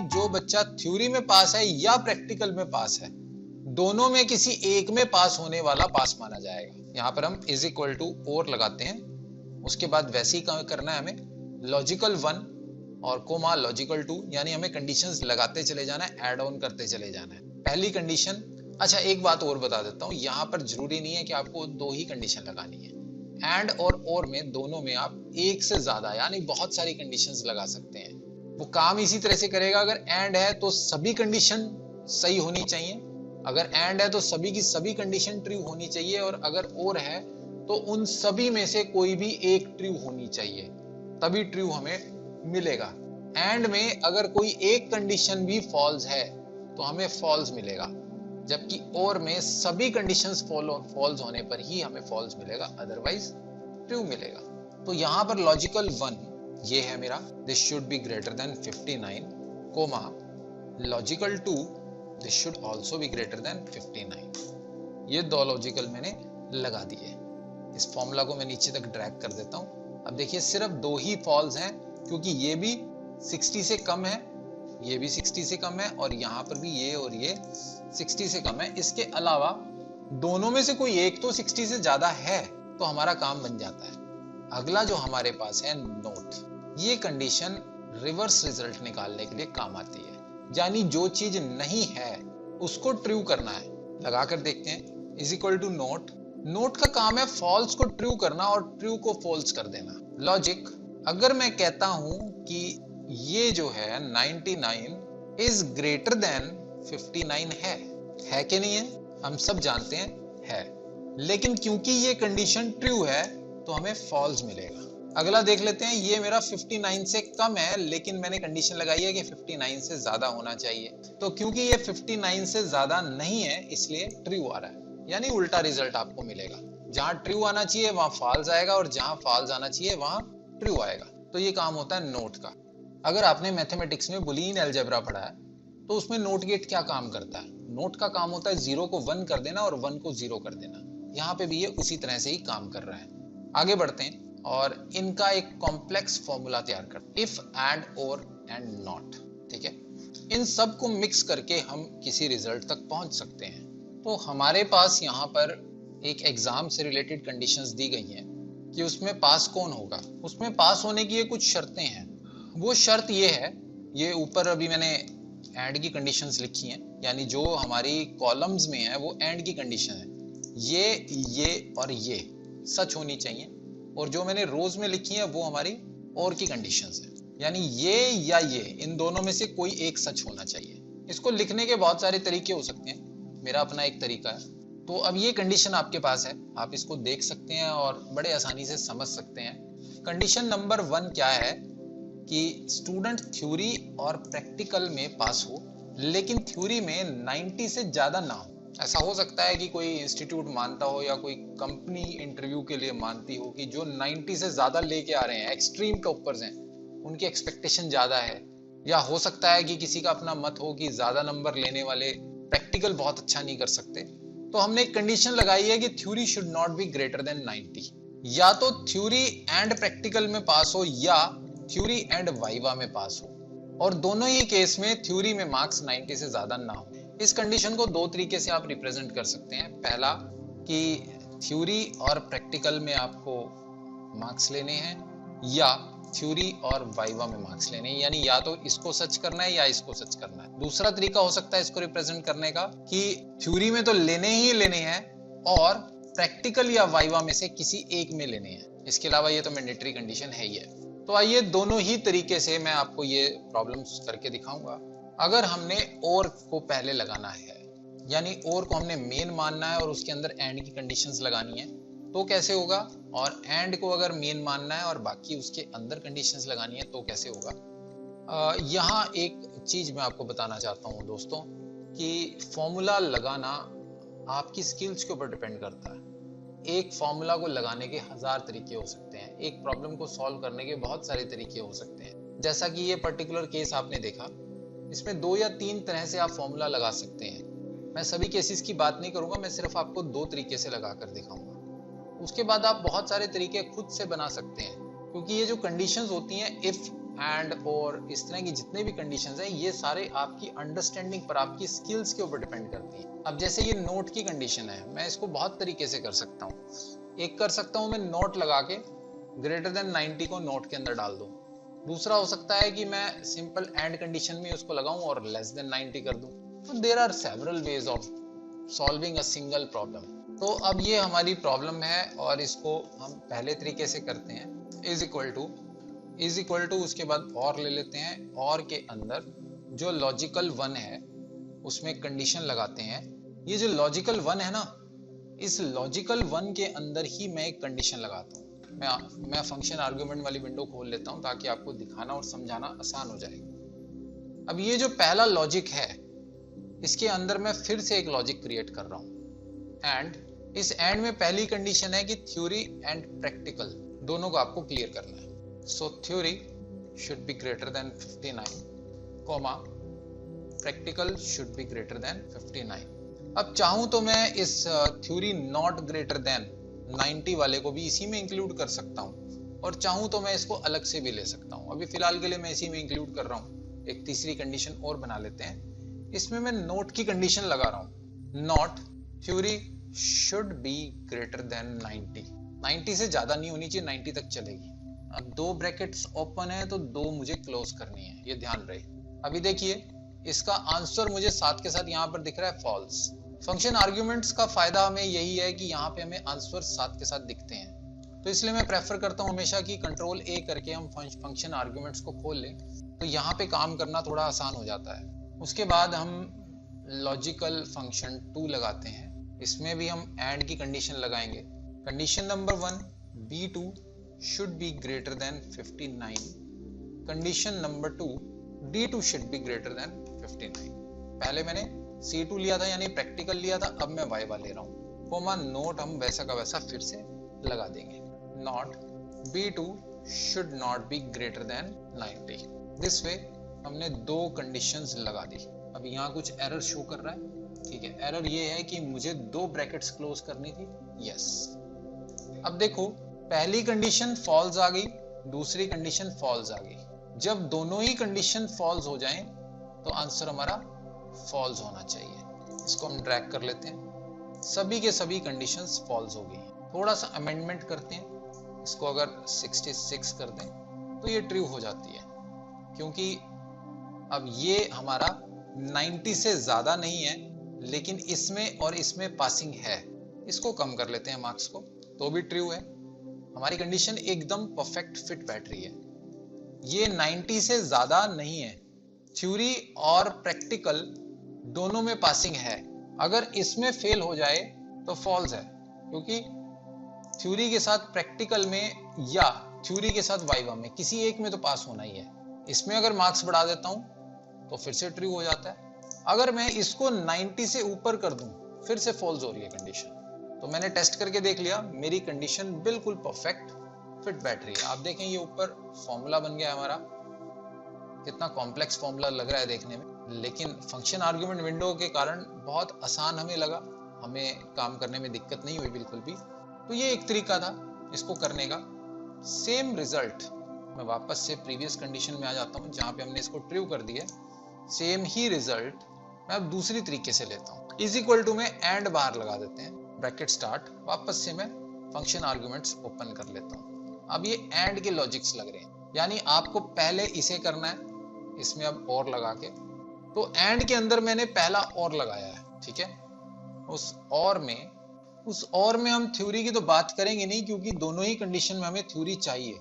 जो बच्चा थ्योरी में पास है या प्रैक्टिकल में पास है, दोनों में किसी एक में पास होने वाला पास माना जाएगा। यहां पर हम इज इक्वल टू और लगाते हैं, उसके बाद वैसे ही करना है हमें, लॉजिकल 1 और कोमा लॉजिकल 2, यानी हमें कंडीशंस लगाते चले जाना है, ऐड ऑन करते चले जाना है। पहली कंडीशन, अच्छा एक बात और बता देता हूं, यहां पर जरूरी नहीं है कि आपको 2 ही कंडीशन लगानी है। एंड और में दोनों में आप एक से ज्यादा यानी बहुत सारी कंडीशंस लगा सकते हैं। वो काम इसी तरह से करेगा, अगर एंड है तो सभी कंडीशन सही होनी चाहिए, अगर एंड है तो सभी की सभी कंडीशन ट्रू होनी चाहिए, और अगर और है तो उन सभी में से कोई भी एक ट्रू होनी चाहिए, तभी ट्रू हमें मिलेगा। एंड में अगर कोई एक कंडीशन भी फॉल्स है तो हमें फॉल्स मिलेगा, जबकि और में सभी कंडीशंस फॉल्स होने पर ही हमें फॉल्स मिलेगा, अदरवाइज ट्रू मिलेगा। तो यहां पर लॉजिकल 1 ये है मेरा, this should be greater than 59, comma logical 2 this should also be greater than 59। ये 2 लॉजिकल मैंने लगा दिए। इस फॉर्मूला को मैं नीचे तक ड्रैग कर देता हूं। अब देखिए सिर्फ 2 ही फॉल्स हैं, क्योंकि ये भी 60 से कम है, ये भी 60 से कम है, और यहां पर भी ये और ये 60 से कम है। इसके अलावा दोनों में से कोई एक तो 60 से ज्यादा है, तो हमारा काम बन जाता है। अगला जो हमारे पास है नोट, ये कंडीशन रिवर्स रिजल्ट निकालने के लिए काम आती है, यानी जो चीज नहीं है उसको ट्रू करना है। लगाकर देखते हैं, is equal to not, not का काम है फॉल्स को ट्रू करना और ट्रू को फॉल्स कर देना। लॉजिक, अगर मैं कहता हूं कि ये जो है 99 इज ग्रेटर देन 59 है कि नहीं है? हम सब जानते हैं है, लेकिन क्योंकि ये कंडीशन ट्रू है तो हमें फॉल्स मिलेगा। अगला देख लेते हैं, ये मेरा 59 से कम है, लेकिन मैंने कंडीशन लगाई है कि 59 से ज्यादा होना चाहिए, तो क्योंकि ये 59 से ज्यादा नहीं है इसलिए ट्रू आ रहा है, यानी उल्टा रिजल्ट आपको मिलेगा। जहां ट्रू आना चाहिए वहां फॉल्स आएगा, और जहां फॉल्स आना चाहिए वहां ट्रू आएगा। तो ये काम होता है नोट का। अगर आपने मैथमेटिक्स में बुलियन अलजेब्रा पढ़ा है तो उसमें नोट गेट क्या काम करता है? नोट का काम होता है 0 को 1 कर देना और 1 को 0 कर देना। यहाँ पे भी ये उसी तरह से ही काम कर रहा है। आगे बढ़ते हैं और इनका एक कॉम्प्लेक्स फॉर्मूला तैयार करते हैं, इफ एंड और एंड नॉट। ठीक है, इन सब को मिक्स करके हम किसी रिजल्ट तक पहुंच सकते हैं। तो हमारे पास यहाँ पर एक एग्जाम से रिलेटेड कंडीशंस दी गई हैं कि उसमें पास कौन होगा। उसमें पास होने की ये कुछ शर्तें हैं। वो शर्त ये है, ये ऊपर अभी मैंने एंड की कंडीशंस लिखी हैं, यानी जो हमारी कॉलम्स में है वो एंड की कंडीशन है, ये और ये सच होनी चाहिए, और जो मैंने रोज में लिखी है वो हमारी और की कंडीशंस है, यानी ये या ये इन दोनों में से कोई एक सच होना चाहिए। इसको लिखने के बहुत सारे तरीके हो सकते हैं, मेरा अपना एक तरीका है। तो अब ये कंडीशन आपके पास है, आप इसको देख सकते हैं और बड़े आसानी से समझ सकते हैं। कंडीशन नंबर 1 क्या है कि स्टूडेंट थ्योरी और प्रैक्टिकल में पास हो, लेकिन थ्योरी में 90 से ज्यादा ना हो। ऐसा हो सकता है कि कोई इंस्टीट्यूट मानता हो या कोई कंपनी इंटरव्यू के लिए मानती हो कि जो 90 से ज्यादा लेके आ रहे हैं, एक्सट्रीम टॉपर्स हैं, उनकी एक्सपेक्टेशन ज्यादा है। या हो सकता है कि किसी का अपना मत हो कि ज्यादा नंबर लेने वाले प्रैक्टिकल बहुत अच्छा नहीं कर सकते। तो हमने एक कंडीशन लगाई है कि theory should not be greater then 90। या तो थ्योरी एंड प्रैक्टिकल में पास हो या थ्योरी एंड वाइवा में पास हो, और दोनों ही केस में थ्योरी में मार्क्स 90 से ज्यादा ना हो। इस कंडीशन को 2 तरीके से आप रिप्रेजेंट कर सकते हैं। पहला कि थ्योरी और प्रैक्टिकल में आपको मार्क्स लेने हैं, या थ्योरी और वाइवा में मार्क्स लेने हैं, यानी या तो इसको सच करना है या इसको सच करना है। दूसरा तरीका हो सकता है इसको रिप्रेजेंट करने का कि थ्योरी में तो लेने ही लेने हैं और प्रैक्टिकल या वाइवा में से किसी एक में लेने हैं। इसके अलावा ये तो मैंडेटरी कंडीशन है ही है। तो आइए दोनों ही तरीके से मैं आपको ये प्रॉब्लम्स करके दिखाऊंगा। अगर हमने और को पहले लगाना है, यानी और को हमने मेन मानना है और उसके अंदर एंड की कंडीशंस लगानी है, तो कैसे होगा? और एंड को अगर मेन मानना है और बाकी उसके अंदर कंडीशंस लगानी है तो कैसे होगा? यहाँ एक चीज मैं आपको बताना चाहता हूँ दोस्तों कि फॉर्मूला लगाना आपकी स्किल्स के ऊपर डिपेंड करता है। एक फॉर्मूला को लगाने के 1000 तरीके हो सकते हैं, एक प्रॉब्लम को सॉल्व करने के बहुत सारे तरीके हो सकते हैं। जैसा कि ये पर्टिकुलर केस आपने देखा, इसमें 2 या 3 तरह से आप फॉर्मूला लगा सकते हैं। मैं सभी केसेस की बात नहीं करूंगा, मैं सिर्फ आपको 2 तरीके से लगा कर दिखाऊंगा। उसके बाद आप बहुत सारे तरीके खुद से बना सकते हैं, क्योंकि ये जो कंडीशंस होती हैं इफ एंड और इस तरह की जितने भी कंडीशंस हैं ये सारे आपकी अंडरस्टैंडिंग पर, आपकी स्किल्स के ऊपर डिपेंड करती हैं। अब जैसे ये नोट की कंडीशन है, मैं इसको बहुत तरीके से कर सकता हूँ। एक कर सकता हूँ मैं नोट लगा के ग्रेटर देन 90 को नोट के अंदर डाल दूं। दूसरा हो सकता है कि मैं सिंपल एंड कंडीशन में उसको लगाऊं और लेस देन 90 कर दूं। तो there are several ways of solving a single problem. तो अब ये हमारी प्रॉब्लम है और इसको हम पहले तरीके से करते हैं। इज इक्वल टू उसके बाद और ले लेते हैं, और के अंदर जो लॉजिकल वन है उसमें कंडीशन लगाते हैं। ये जो लॉजिकल वन है ना, इस लॉजिकल वन के अंदर ही मैं एक कंडीशन लगाता हूँ। मैं फंक्शन आर्गुमेंट वाली विंडो खोल लेता हूं ताकि आपको दिखाना और समझाना आसान हो जाए। अब ये जो पहला लॉजिक है, इसके अंदर मैं फिर से एक लॉजिक क्रिएट कर रहा हूं। एंड इस एंड में पहली कंडीशन है कि थ्योरी एंड प्रैक्टिकल दोनों को आपको क्लियर करना है। सो theory should be greater than 59, comma practical should be greater than 59। अब चाहूं तो मैं इस थ्योरी नॉट ग्रेटर देन 90 वाले को भी इसी में इंक्लूड कर सकता हूं, और चाहूं तो मैं इसको अलग से भी ले सकता हूं। अभी फिलहाल के लिए मैं इसी में इंक्लूड कर रहा हूं। एक तीसरी कंडीशन और बना लेते हैं। इसमें मैं नोट की कंडीशन लगा रहा हूं, not theory should be greater then 90। 90 से ज्यादा नहीं होनी चाहिए, 90 तक चलेगी। अब दो ब्रैकेट्स ओपन है तो दो मुझे क्लोज करनी है, ये ध्यान रहे। अभी देखिए इसका आंसर मुझे साथ के साथ यहाँ पर दिख रहा है फॉल्स। फंक्शन आर्ग्यूमेंट्स का फायदा हमें यही है कि यहाँ पे हमें आंसर साथ के साथ दिखते हैं। तो इसलिए मैं प्रेफर करता हूँ हमेशा कि कंट्रोल ए करके हम फंक्शन आर्ग्यूमेंट्स को खोल लें, तो यहाँ पे काम करना थोड़ा आसान हो जाता है। उसके बाद हम लॉजिकल फंक्शन 2 लगाते हैं। इसमें भी हम एंड की कंडीशन लगाएंगे। Condition number 1, b2 should be greater than 59। Condition number 2, d2 should be greater than 59। पहले मैंने C2 लिया था यानी प्रैक्टिकल लिया था, अब मैं वाइवा ले रहा हूँ। कोमा नोट हम वैसा का वैसा फिर से लगा देंगे। Not B2 should not be greater then 90। This way हमने दो कंडीशंस लगा दी। अब यहाँ कुछ एरर शो कर रहा है, ठीक है। एरर ये है कि मुझे दो ब्रैकेट्स क्लोज करनी थी, यस। अब देखो पहली कंडीशन फॉल्स आ गई, दूसरी कंडीशन फॉल्स आ गई। जब दोनों ही कंडीशन फॉल्स हो जाएं तो आंसर हमारा फॉल्स होना चाहिए। इसको हम ड्रैग कर लेते हैं। सभी के सभी कंडीशंस फॉल्स हो गई। थोड़ा सा अमेंडमेंट करते हैं, इसको अगर 66 कर दें तो ये ट्रू हो जाती है, क्योंकि अब ये हमारा 90 से ज्यादा नहीं है, लेकिन इसमें और इसमें पासिंग है। इसको कम कर लेते हैं मार्क्स को, तो भी ट्रू है। हमारी कंडीशन एकदम परफेक्ट फिट बैठ रही है। ये 90 से ज्यादा नहीं है। थ्योरी और प्रैक्टिकल दोनों में पासिंग है। अगर इसमें फेल हो जाए तो फॉल्स है, क्योंकि थ्योरी के साथ प्रैक्टिकल में या थ्योरी के साथ वाइवा में किसी एक में तो पास होना ही है। इसमें अगर मार्क्स बढ़ा देता हूं तो फिर से ट्रू हो जाता है। अगर मैं इसको 90 से ऊपर कर दूं फिर से फॉल्स हो रही है कंडीशन। तो मैंने टेस्ट करके देख लिया, मेरी कंडीशन बिल्कुल परफेक्ट फिट बैठ रही है। आप देखें ये ऊपर फॉर्मूला बन गया हमारा। कितना कॉम्प्लेक्स फॉर्मूला लग रहा है देखने में, लेकिन फंक्शन आर्गुमेंट विंडो के कारण बहुत आसान हमें लगा। हमें काम करने में दिक्कत नहीं हुई बिल्कुल भी। तो ये एक तरीका था इसको करने का। सेम रिजल्ट, मैं वापस से प्रीवियस कंडीशन में आ जाता हूँ जहां पे हमने इसको ट्रू कर दिया। सेम ही रिजल्ट मैं अब दूसरी तरीके से लेता हूँ। इज इक्वल टू में एंड बाहर लगा देते हैं, ब्रैकेट स्टार्ट, वापस से मैं फंक्शन आर्गुमेंट्स ओपन कर लेता हूँ। अब ये एंड के लॉजिक्स लग रहे हैं, यानी आपको पहले इसे करना है, इसमें अब और लगा के, तो एंड के अंदर मैंने पहला और लगाया है, ठीक है। उस और में हम थ्योरी की तो बात करेंगे नहीं, क्योंकि दोनों ही कंडीशन में हमें थ्योरी चाहिए।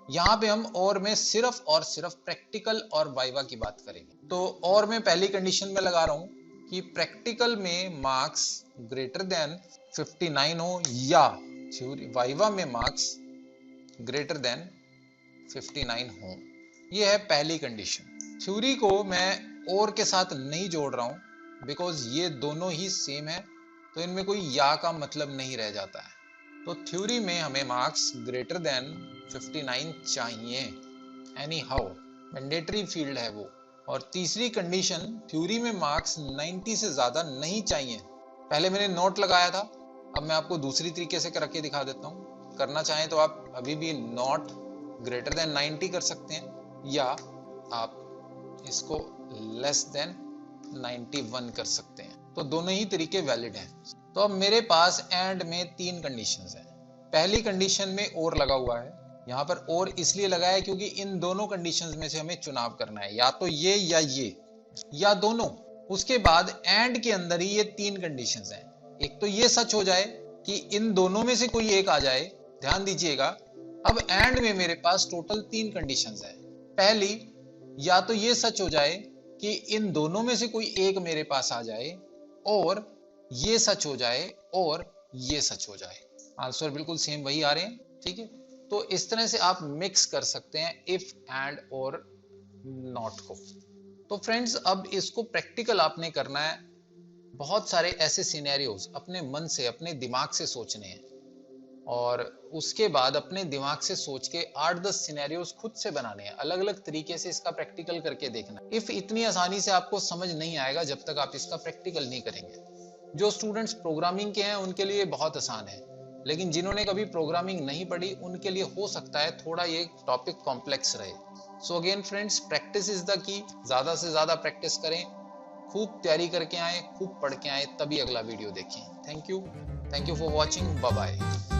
यहाँ पे हम और में सिर्फ और सिर्फ प्रैक्टिकल और वाइवा की बात करेंगे। तो और में पहली कंडीशन में लगा रहा हूं कि प्रैक्टिकल में मार्क्स ग्रेटर देन 59 हो या थ्योरी वाइवा में मार्क्स ग्रेटर देन 59 हो। ये है पहली कंडीशन। थ्योरी को मैं और के साथ नहीं जोड़ रहा हूं बिकॉज ये दोनों ही सेम है, तो इनमें कोई या का मतलब नहीं रह जाता है। तो थ्योरी में हमें मार्क्स ग्रेटर देन 59 चाहिए, एनी हाउ मैंडेटरी फील्ड है वो। और तीसरी कंडीशन, थ्योरी में मार्क्स 90 से ज्यादा नहीं चाहिए। पहले मैंने नोट लगाया था, अब मैं आपको दूसरी तरीके से करके दिखा देता हूँ। करना चाहें तो आप अभी भी नॉट ग्रेटर देन 90 कर सकते हैं, या आप इसको लेस देन 91 कर सकते हैं। तो दोनों ही तरीके वैलिड हैं। तो अब मेरे पास एंड में 3 कंडीशंस हैं। पहली कंडीशन में और लगा हुआ है, यहाँ पर और इसलिए लगा है क्योंकि इन दोनों कंडीशंस में से हमें चुनाव करना है, या तो ये या दोनों। उसके बाद एंड के अंदर ही ये 3 कंडीशंस हैं। एक तो ये सच हो जाए कि इन दोनों में से कोई एक आ जाए। ध्यान दीजिएगा, अब एंड में मेरे पास टोटल 3 कंडीशंस हैं। पहली, या तो ये सच हो जाए कि इन दोनों में से कोई एक मेरे पास आ जाए, और ये सच हो जाए, और ये सच हो जाए। आंसर बिल्कुल सेम वही आ रहे हैं, ठीक है। तो इस तरह से आप मिक्स कर सकते हैं इफ, एंड और नॉट को। तो फ्रेंड्स, अब इसको प्रैक्टिकल आपने करना है। बहुत सारे ऐसे सिनेरियोज अपने मन से, अपने दिमाग से सोचने हैं, और उसके बाद अपने दिमाग से सोच के 8-10 सिनेरियोज खुद से बनाने हैं। अलग अलग तरीके से इसका प्रैक्टिकल करके देखना। इफ इतनी आसानी से आपको समझ नहीं आएगा जब तक आप इसका प्रैक्टिकल नहीं करेंगे। जो स्टूडेंट्स प्रोग्रामिंग के हैं उनके लिए बहुत आसान है, लेकिन जिन्होंने कभी प्रोग्रामिंग नहीं पढ़ी उनके लिए हो सकता है थोड़ा ये टॉपिक कॉम्प्लेक्स रहे। So again friends, practice is the key. ज्यादा से ज्यादा प्रैक्टिस करें, खूब तैयारी करके आए, खूब पढ़ के आए, तभी अगला वीडियो देखें। Thank you for watching. Bye bye.